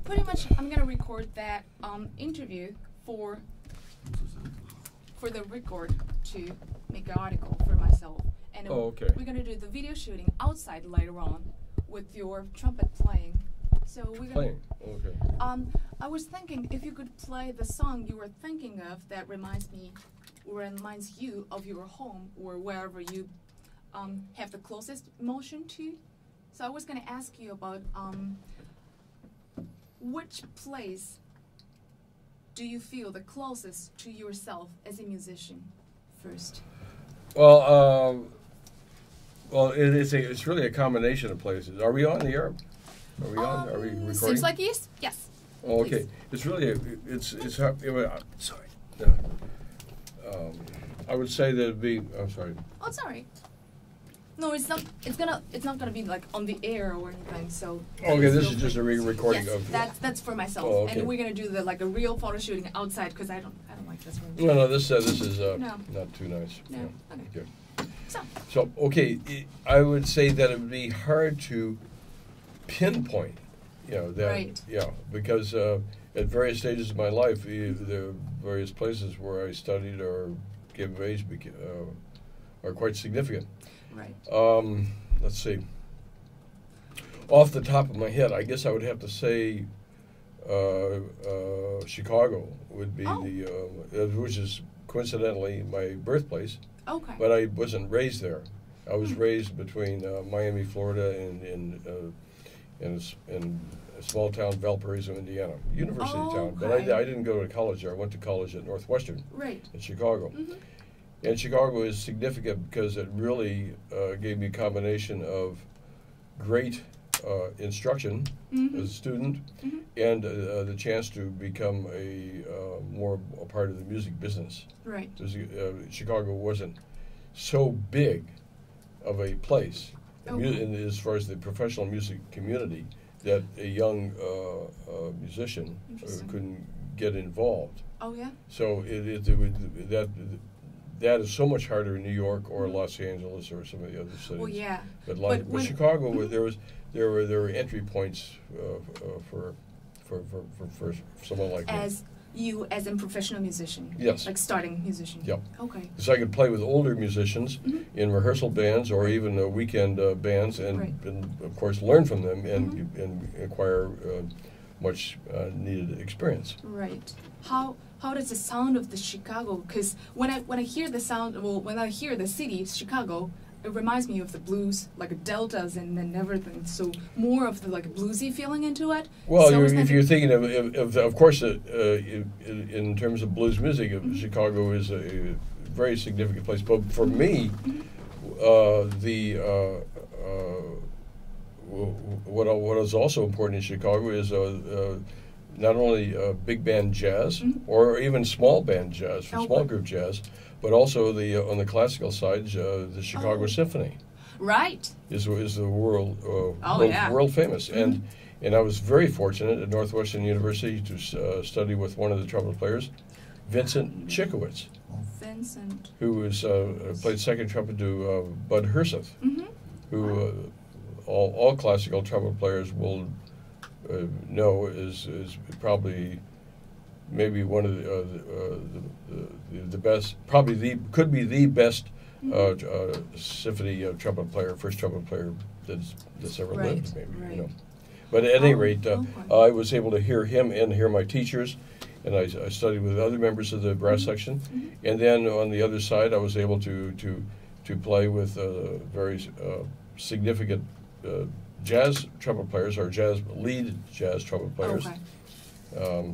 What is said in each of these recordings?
pretty much I'm gonna record that interview for the record to make an article for myself. And okay. we're gonna do the video shooting outside later on with your trumpet playing. So we're gonna Playing. Okay. I was thinking if you could play the song you were thinking of that reminds you of your home or wherever you have the closest emotion to. So I was going to ask you about which place do you feel the closest to yourself as a musician first? Well, it's really a combination of places. Are we on the air? Are we on? Are we recording? Seems like yes. Yes. Oh, okay. Please. It's really sorry. I would say that it'd be. I'm sorry. Oh, sorry. No, it's not. It's not gonna be like on the air or anything. So. Okay, this is just a recording yes, of. That's for myself, Oh, okay. and we're gonna do a real photo shooting outside because I don't like this room. No, this is No. not too nice. No. Yeah. Okay. Good. So. Okay, I would say that it would be hard to pinpoint, that, Right. because at various stages of my life, the various places where I studied or came of age are quite significant. Right. Let's see. Off the top of my head, I guess I would have to say Chicago would be which is coincidentally my birthplace. Okay. But I wasn't raised there. I was raised between Miami, Florida, and a small town, Valparaiso, Indiana, university town. But I didn't go to college there. I went to college at Northwestern in Chicago. Mm-hmm. And Chicago is significant because it really gave me a combination of great instruction as a student and the chance to become more a part of the music business. Right. Chicago wasn't so big of a place as far as the professional music community that a young musician couldn't get involved. Oh yeah. So that is so much harder in New York or Los Angeles or some of the other cities. Well, yeah. But Chicago, there were entry points for someone like me. As a professional musician. Yes. Like starting musician. Yep. Okay. Because I could play with older musicians in rehearsal bands or even weekend bands, and of course learn from them and acquire much needed experience. Right. How does the sound of the Chicago? Because when I hear the sound, when I hear the city Chicago, it reminds me of the blues, like deltas and everything. So more of the bluesy feeling into it. Well, so if you're thinking of course, in terms of blues music, Chicago is a very significant place. But for me, what is also important in Chicago is not only big band jazz or even small band jazz, small group jazz, but also on the classical side, the Chicago Symphony. Right. Is the world famous, and I was very fortunate at Northwestern University to study with one of the trumpet players, Vincent Chikowitz. Vincent. Who played second trumpet to Bud Herseth, who all classical trumpet players will know is probably maybe one of the best, probably could be the best symphony trumpet player, first trumpet player that's ever lived, maybe. But at any rate, I was able to hear him and hear my teachers, and I studied with other members of the brass section, and then on the other side, I was able to play with very significant jazz trumpet players, or lead jazz trumpet players,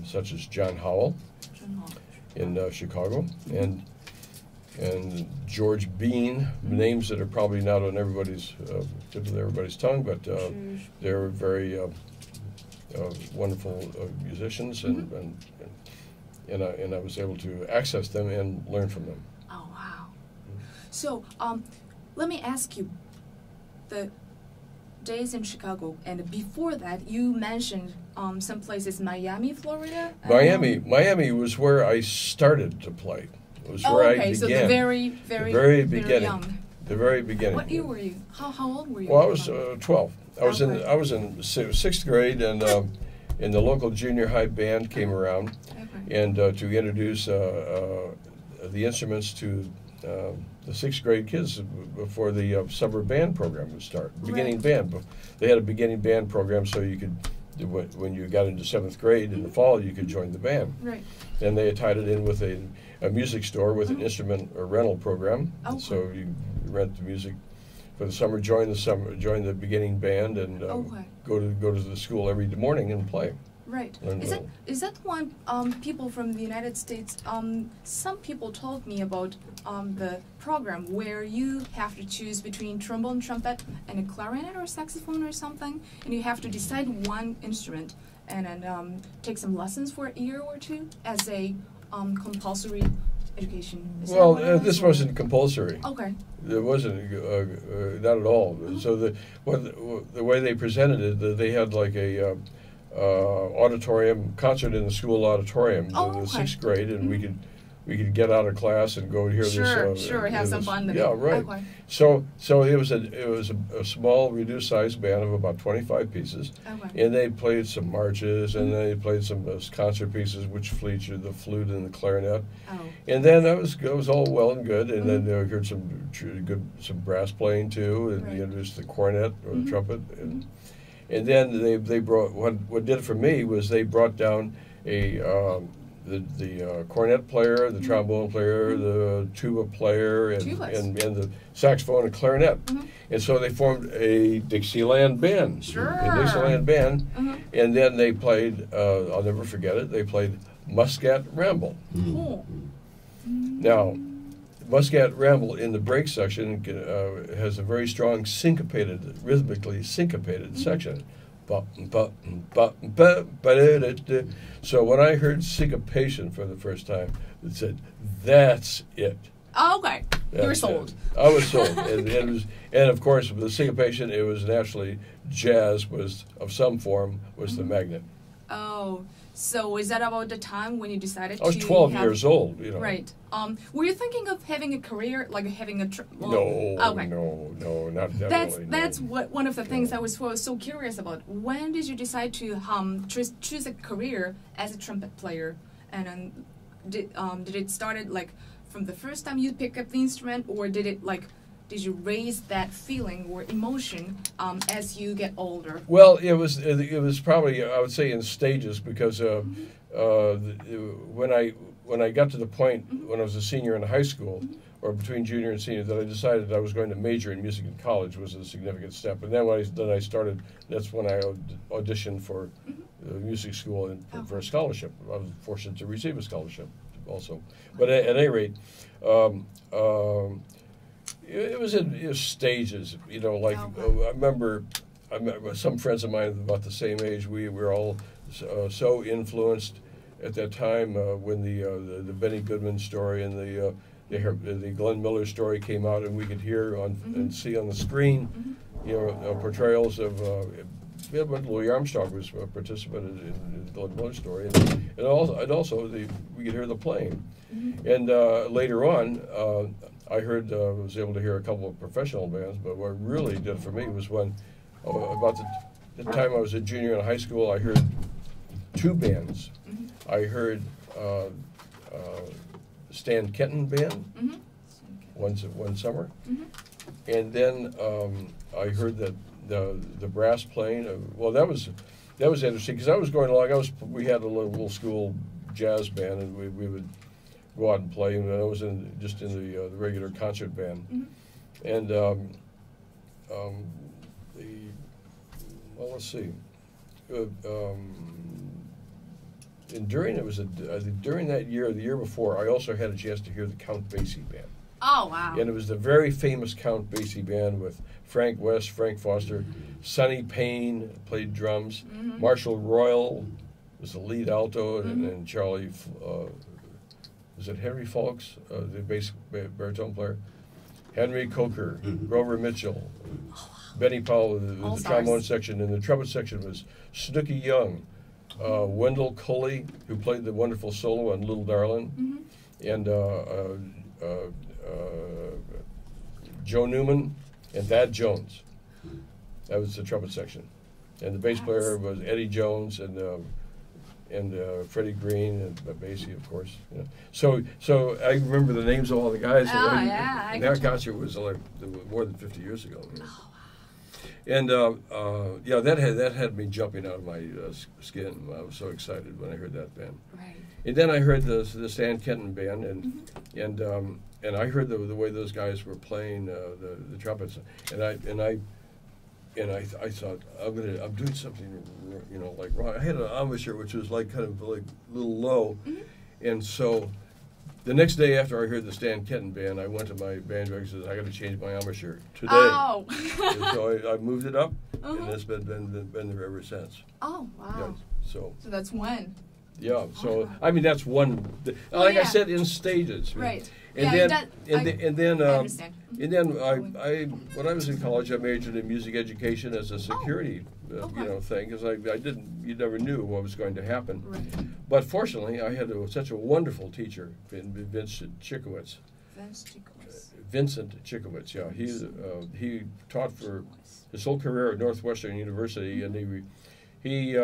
such as John Howell in Chicago, and George Bean, names that are probably not on everybody's tip of everybody's tongue, but they're very wonderful musicians, and I was able to access them and learn from them. Oh wow! So let me ask you, the days in Chicago, and before that, you mentioned some places, Miami, Florida. Miami was where I started to play. It was where I began. So the very beginning. Very young. The very beginning. What year were you? How old were you? Well, I was 12. I was in sixth grade, and and the local junior high band came around, and to introduce the instruments to the sixth grade kids before the summer band program would start. Beginning band. They had a beginning band program, so you could, when you got into seventh grade in the fall, you could join the band. Right. And they tied it in with a music store with an instrument or rental program. Okay. So you rent the music for the summer, join the beginning band, and go to the school every morning and play. Right. And, Is that one people from the United States? Some people told me about the program where you have to choose between trombone, trumpet, and a clarinet or saxophone or something, and you have to decide one instrument and then take some lessons for a year or two as a compulsory education. Well, this wasn't compulsory. Okay. It wasn't, not at all. So the way they presented it, they had like a auditorium concert in the school auditorium, the sixth grade, and we could get out of class and go hear this. Have some fun. Yeah, right. Okay. So it was a small reduced sized band of about 25 pieces, and they played some marches, and they played some concert pieces which featured the flute and the clarinet, and then that was all well and good, and then they heard some brass playing too, and they introduced the cornet or the trumpet, and then they brought what did it for me was they brought down the cornet player, the trombone player, the tuba player, and the saxophone and clarinet. And so they formed a Dixieland band. A Dixieland band. And then they played, I'll never forget it, they played Muscat Ramble. Now, Muscat Ramble in the break section has a very strong rhythmically syncopated section. So when I heard syncopation for the first time, it said, "That's it." Oh, okay. You were sold. I was sold, and of course, with the syncopation, it was naturally jazz was of some form was the magnet. Oh, so is that about the time when you decided to? I was 12 years old, you know. Right. Were you thinking of having a career, like having a? No, not definitely. That's what one of the things I was so curious about. When did you decide to choose a career as a trumpet player, and then did it started like from the first time you pick up the instrument, or did you raise that feeling or emotion as you get older? Well, it was probably, I would say, in stages, because when I got to the point when I was a senior in high school, or between junior and senior, that I decided I was going to major in music in college was a significant step. And then I started. That's when I auditioned for music school for a scholarship. I was fortunate to receive a scholarship also. But at any rate. It was in stages, you know. Like I remember some friends of mine about the same age. We were all so influenced at that time when the Benny Goodman story and the Glenn Miller story came out, and we could hear and see on the screen, you know, portrayals of. Louis Armstrong was a participant in the Glenn Miller story, and also we could hear the playing, and later on. I was able to hear a couple of professional bands, but what really did it for me was when, about the time I was a junior in high school, I heard two bands. I heard Stan Kenton Band one summer, and then I heard that the brass playing. Well, that was interesting because I was going along. We had a little school jazz band, and we would go out and play, and I was just in the regular concert band, and let's see, and during that year, the year before, I also had a chance to hear the Count Basie band. Oh wow! And it was the very famous Count Basie band with Frank West, Frank Foster, Sonny Payne played drums, Marshall Royal was the lead alto, and Charlie. Was it Henry Falks, the bass baritone player? Henry Coker, Grover Mitchell, Benny Powell, the trombone section, and the trumpet section was Snooky Young, Wendell Coley, who played the wonderful solo on Little Darlin', and Joe Newman and Thad Jones. That was the trumpet section. And the bass player was Eddie Jones and Freddie Green and Basie, of course. Yeah. So I remember the names of all the guys. Oh, yeah. And that concert was like more than 50 years ago. You know. Oh, wow. And yeah, that had me jumping out of my skin. I was so excited when I heard that band. Right. And then I heard the Stan Kenton band, and I heard the way those guys were playing the trumpets, and I thought I'm doing something, you know, like wrong. I had an embouchure which was like kind of like a little low, and so the next day after I heard the Stan Kenton band, I went to my band director and said, I got to change my embouchure today. Oh. And so I moved it up, and it's been there ever since. Oh, wow. Yeah, so that's when. Yeah, so I mean that's one. Like I said, in stages. Right. And yeah, then I understand. And then I when I was in college, I majored in music education as a security you know thing because you never knew what was going to happen. Right. But fortunately, I had such a wonderful teacher, Vincent Chikowitz. Vincent Chikowitz, yeah, he taught for his whole career at Northwestern University, and he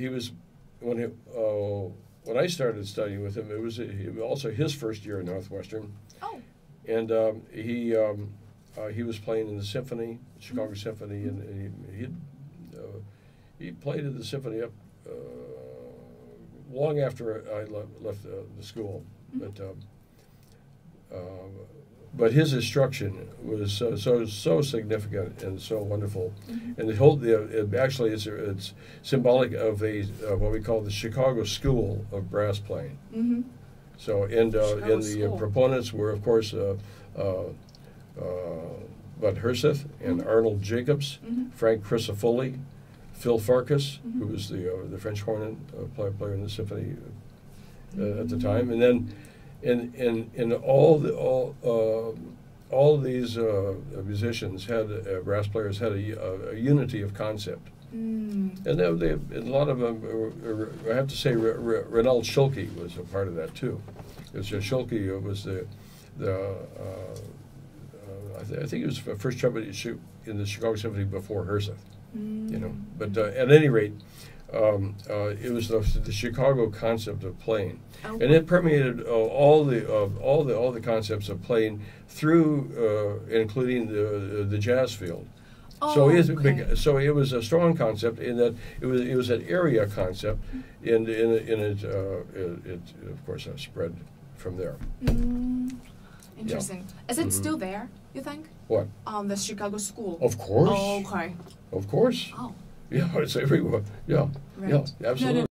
was. When I started studying with him, it was also his first year at Northwestern. Oh. And he was playing in the symphony, Chicago Symphony, and he played in the symphony up long after I left the school. But his instruction was so significant and so wonderful, and the whole actually it's symbolic of what we call the Chicago School of Brass Playing. So and the proponents were of course Bud Herseth and Arnold Jacobs, Frank Crisafulli, Phil Farkas, who was the French horn player in the symphony at the time, and then. And all these musicians brass players had a unity of concept, and a lot of them. I have to say, Ronald Schulke was a part of that too. Because Schulke was I think he was the first trumpet in the Chicago Symphony before Herseth. You know, but at any rate. It was the Chicago concept of playing, and it permeated all the concepts of playing through, including the jazz field. So it was a strong concept in that it was an area concept, and it of course spread from there. Interesting. Yeah. Is it still there? You think? What? The Chicago School. Of course. Oh, okay. Of course. Oh. Yeah, it's everywhere. Yeah, right. Yeah, absolutely. No.